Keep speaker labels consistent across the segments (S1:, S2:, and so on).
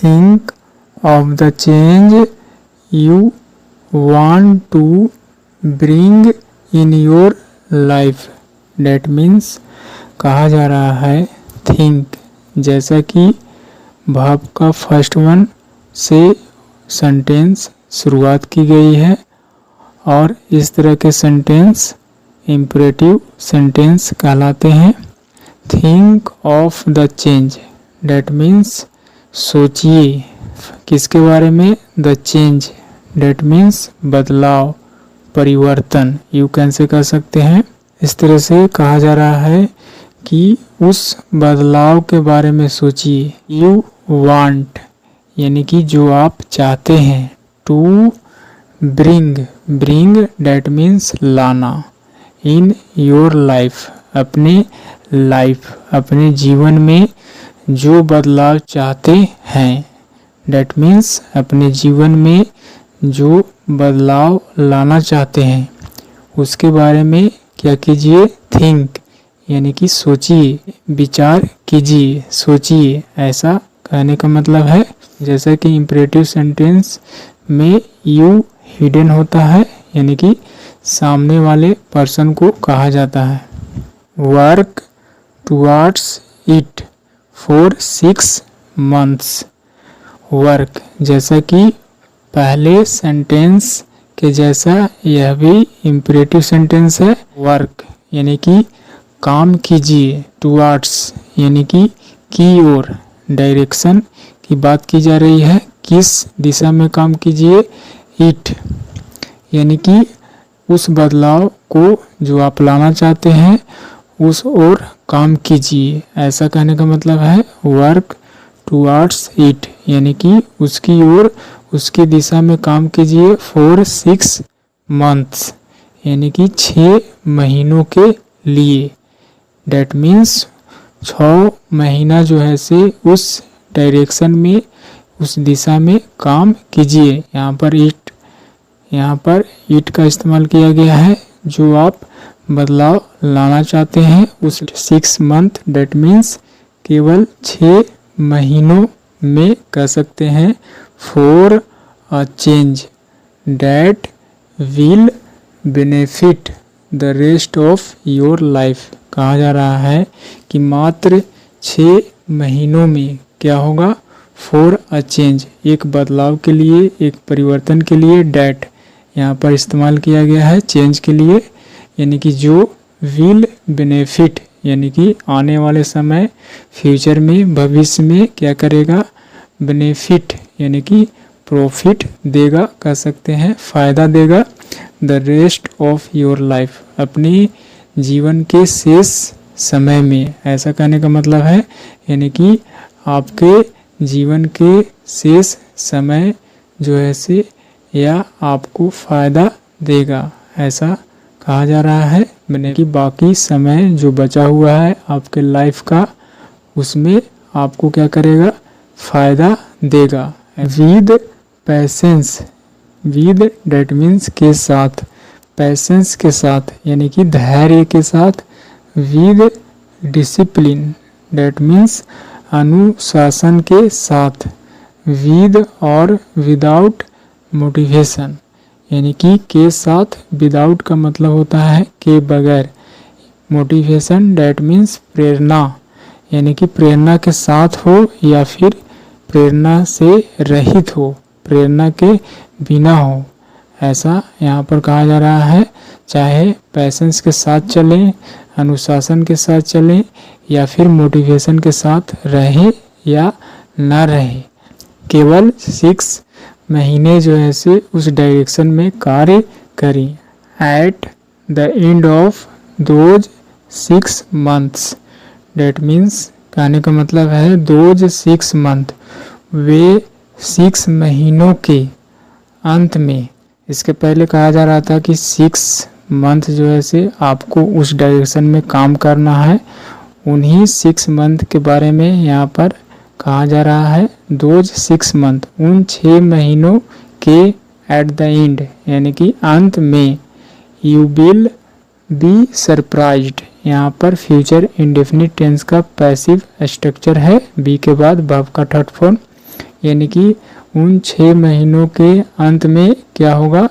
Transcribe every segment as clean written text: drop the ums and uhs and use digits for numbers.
S1: Think of the change you want to bring in your life. That means कहा जा रहा है think, जैसा कि वर्ब का फर्स्ट वन से सेंटेंस शुरुआत की गई है और इस तरह के सेंटेंस इम्परेटिव सेंटेंस कहलाते हैं। Think of the change, that means सोचिए किसके बारे में, द चेंज, डेट मीन्स बदलाव, परिवर्तन, यू कैन से कह सकते हैं। इस तरह से कहा जा रहा है कि उस बदलाव के बारे में सोचिए। यू वांट यानी कि जो आप चाहते हैं, to bring, bring that means लाना, इन योर लाइफ, अपने जीवन में जो बदलाव चाहते हैं, डेट मीन्स अपने जीवन में जो बदलाव लाना चाहते हैं उसके बारे में क्या कीजिए, थिंक यानी कि सोचिए, विचार कीजिए, सोचिए, ऐसा कहने का मतलब है। जैसा कि इम्परेटिव सेंटेंस में यू हिडन होता है यानी कि सामने वाले पर्सन को कहा जाता है। Work towards it for 6 months। Work जैसा कि पहले सेंटेंस के जैसा यह भी इम्परेटिव सेंटेंस है। वर्क यानी कि काम कीजिए, टुवर्ड्स यानी कि की ओर, डायरेक्शन की बात की जा रही है, किस दिशा में काम कीजिए, इट यानी कि उस बदलाव को जो आप लाना चाहते हैं उस ओर काम कीजिए, ऐसा कहने का मतलब है। वर्क टुवर्ड्स इट यानी कि उसकी ओर, उसकी दिशा में काम कीजिए, फॉर 6 months यानी कि 6 महीनों के लिए, डेट मीन्स 6 महीना जो है से उस डायरेक्शन में, उस दिशा में काम कीजिए। यहाँ पर इट का इस्तेमाल किया गया है, जो आप बदलाव लाना चाहते हैं उस 6 month, डेट मीन्स केवल 6 महीनों में कह सकते हैं। For a change that will benefit the rest of your life. कहा जा रहा है कि मात्र 6 महीनों में क्या होगा, फॉर अ चेंज, एक बदलाव के लिए, एक परिवर्तन के लिए, डेट यहाँ पर इस्तेमाल किया गया है चेंज के लिए, यानी कि जो विल बेनिफिट यानी कि आने वाले समय, फ्यूचर में, भविष्य में क्या करेगा, बेनिफिट यानी कि प्रॉफिट देगा, कह सकते हैं फायदा देगा, the rest of your life, अपनी जीवन के शेष समय में, ऐसा कहने का मतलब है। यानी कि आपके जीवन के शेष समय जो है से या आपको फायदा देगा, ऐसा कहा जा रहा है। यानी कि बाकी समय जो बचा हुआ है आपके लाइफ का, उसमें आपको क्या करेगा, फायदा देगा। With patience, with that means के साथ, पैसेंस के साथ यानी कि धैर्य के साथ, विद डिसिप्लिन डेट मीन्स अनुशासन के साथ, विद और विदाउट मोटिवेशन यानी कि के साथ, विदाउट का मतलब होता है के बगैर, मोटिवेशन डेट मीन्स प्रेरणा यानी कि प्रेरणा के साथ हो या फिर प्रेरणा से रहित हो, प्रेरणा के बिना हो, ऐसा यहाँ पर कहा जा रहा है। चाहे पैसेंस के साथ चलें, अनुशासन के साथ चलें या फिर मोटिवेशन के साथ रहे या ना रहे, केवल 6 महीने जो है से उस डायरेक्शन में कार्य करें। At the end of those 6 months, that means कहने का मतलब है दोज 6 month, वे 6 महीनों के अंत में, इसके पहले कहा जा रहा था कि 6 month जो है से आपको उस डायरेक्शन में काम करना है, उन्हीं 6 month के बारे में यहाँ पर कहा जा रहा है। दोज 6 month, उन 6 महीनों के एट द एंड यानी कि अंत में, यू विल बी सरप्राइज्ड, यहाँ पर फ्यूचर इंडेफिनिट टेंस का पैसिव स्ट्रक्चर है, बी के बाद वर्ब का थर्ड फॉर्म, यानी कि उन 6 महीनों के अंत में क्या होगा,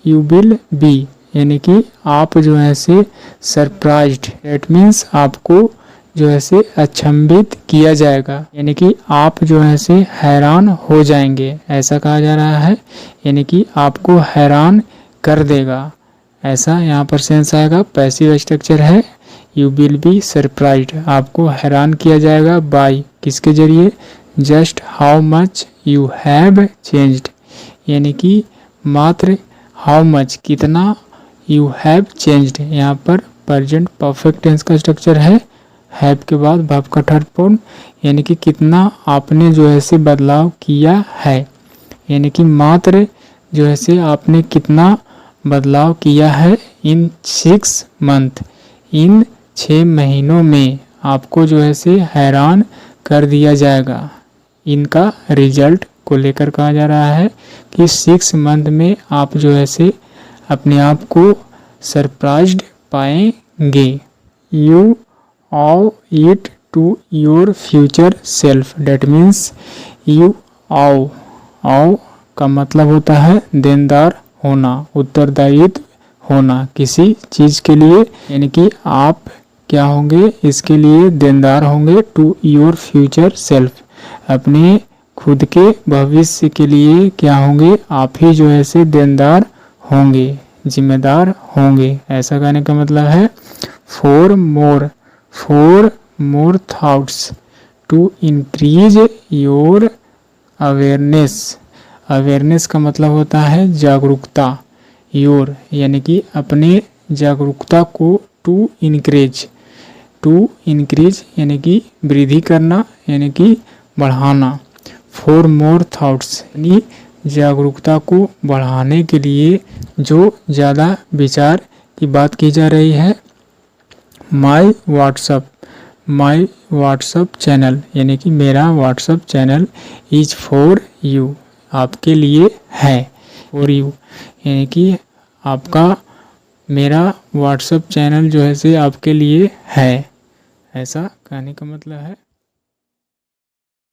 S1: यू विल बी, यानी कि आप जो है से सरप्राइज्ड, दैट मीन्स आपको जो है से अचंभित किया जाएगा, यानी कि आप जो है से हैरान हो जाएंगे, ऐसा कहा जा रहा है, यानी कि आपको हैरान कर देगा, ऐसा यहाँ पर सेंस आएगा। पैसिव स्ट्रक्चर है, यू विल बी सरप्राइज्ड, आपको हैरान किया जाएगा बाय, किसके जरिए, just how much you have changed, यानी कि मात्र हाउ मच, कितना, यू हैव चेंज्ड, यहाँ पर प्रेजेंट परफेक्ट टेंस का स्ट्रक्चर है, हैव के बाद वर्ब का थर्ड फॉर्म, यानी कि कितना आपने जो है से बदलाव किया है, यानी कि मात्र जो है से आपने कितना बदलाव किया है, इन 6 मंथ, इन 6 महीनों में आपको जो है से हैरान कर दिया जाएगा। इनका रिजल्ट को लेकर कहा जा रहा है कि 6 मंथ में आप जो है से अपने आप को सरप्राइज्ड पाएंगे। You owe it to your future self, that means you owe का मतलब होता है देनदार होना, उत्तरदायित्व होना किसी चीज़ के लिए, यानी कि आप क्या होंगे, इसके लिए देनदार होंगे, टू योर फ्यूचर सेल्फ, अपने खुद के भविष्य के लिए क्या होंगे, आप ही जो है से देनदार होंगे, जिम्मेदार होंगे, ऐसा कहने का मतलब है। Four more thoughts to increase your awareness, awareness का मतलब होता है जागरूकता, योर यानी कि अपने जागरूकता को टू इंक्रीज यानी कि वृद्धि करना, यानी कि बढ़ाना। 4 मोर थॉट्स यानी जागरूकता को बढ़ाने के लिए जो ज़्यादा विचार की बात की जा रही है। माई व्हाट्सअप चैनल यानी कि मेरा WhatsApp channel is for you, आपके लिए है, फॉर यू यानी कि आपका मेरा व्हाट्सअप चैनल जो है से आपके लिए है, ऐसा कहने का मतलब है।